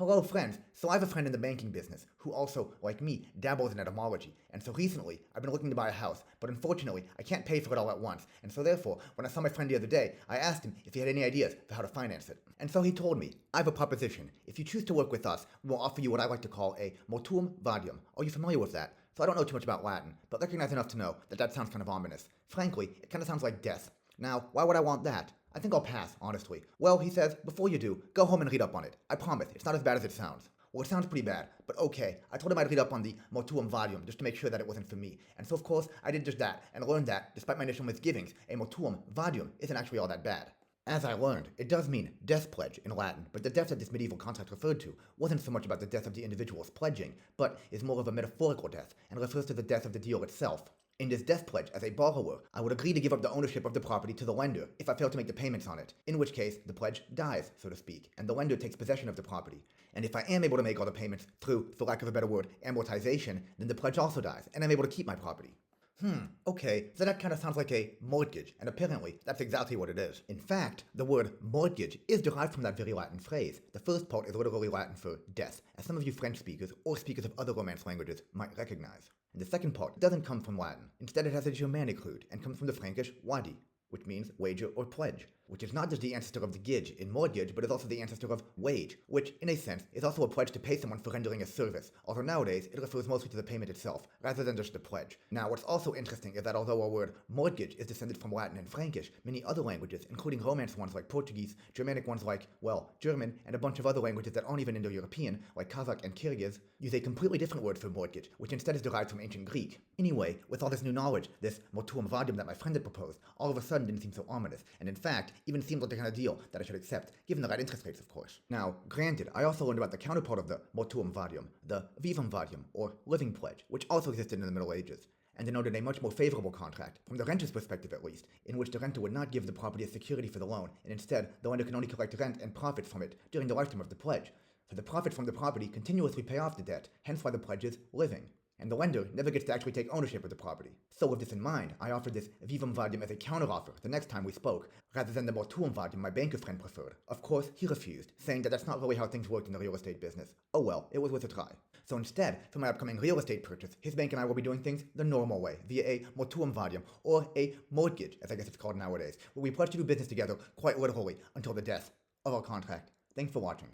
Hello friends, so I have a friend in the banking business who also, like me, dabbles in etymology, and so recently I've been looking to buy a house, but unfortunately I can't pay for it all at once, and so therefore, when I saw my friend the other day, I asked him if he had any ideas for how to finance it. And so he told me, I have a proposition. If you choose to work with us, we'll offer you what I like to call a Mortuum Vadium. Are you familiar with that? So I don't know too much about Latin, but recognize enough to know that that sounds kind of ominous. Frankly, it kind of sounds like death. Now, why would I want that? I think I'll pass, honestly. Well, he says, before you do, go home and read up on it. I promise, it's not as bad as it sounds. Well, it sounds pretty bad, but okay. I told him I'd read up on the Mortuum Vadium just to make sure that it wasn't for me. And so, of course, I did just that, and learned that, despite my initial misgivings, a Mortuum Vadium isn't actually all that bad. As I learned, it does mean death pledge in Latin, but the death that this medieval contract referred to wasn't so much about the death of the individuals pledging, but is more of a metaphorical death, and refers to the death of the deal itself. In this death pledge, as a borrower, I would agree to give up the ownership of the property to the lender if I fail to make the payments on it, in which case the pledge dies, so to speak, and the lender takes possession of the property. And if I am able to make all the payments through, for lack of a better word, amortization, then the pledge also dies, and I'm able to keep my property. Okay, so that kind of sounds like a mortgage, and apparently that's exactly what it is. In fact, the word mortgage is derived from that very Latin phrase. The first part is literally Latin for death, as some of you French speakers or speakers of other Romance languages might recognize. And the second part doesn't come from Latin. Instead, it has a Germanic root and comes from the Frankish wadi, which means wager or pledge, which is not just the ancestor of the gij in mortgage, but is also the ancestor of wage, which, in a sense, is also a pledge to pay someone for rendering a service, although nowadays it refers mostly to the payment itself, rather than just the pledge. Now, what's also interesting is that although our word mortgage is descended from Latin and Frankish, many other languages, including Romance ones like Portuguese, Germanic ones like, well, German, and a bunch of other languages that aren't even Indo-European, like Kazakh and Kyrgyz, use a completely different word for mortgage, which instead is derived from ancient Greek. Anyway, with all this new knowledge, this Mortuum Vadium that my friend had proposed, all of a sudden didn't seem so ominous, and in fact, even seemed like the kind of deal that I should accept, given the right interest rates, of course. Now, granted, I also learned about the counterpart of the Mortuum Vadium, the Vivum Vadium, or living pledge, which also existed in the Middle Ages, and denoted a much more favorable contract, from the renter's perspective at least, in which the renter would not give the property as security for the loan, and instead, the lender can only collect rent and profits from it during the lifetime of the pledge. So the profits from the property continuously pay off the debt, hence why the pledge is living. And the lender never gets to actually take ownership of the property. So with this in mind, I offered this Vivum Vadium as a counteroffer the next time we spoke, rather than the Mortuum Vadium my banker friend preferred. Of course, he refused, saying that that's not really how things worked in the real estate business. Oh well, it was worth a try. So instead, for my upcoming real estate purchase, his bank and I will be doing things the normal way, via a Mortuum Vadium, or a mortgage, as I guess it's called nowadays, where we pledge to do business together, quite literally, until the death of our contract. Thanks for watching.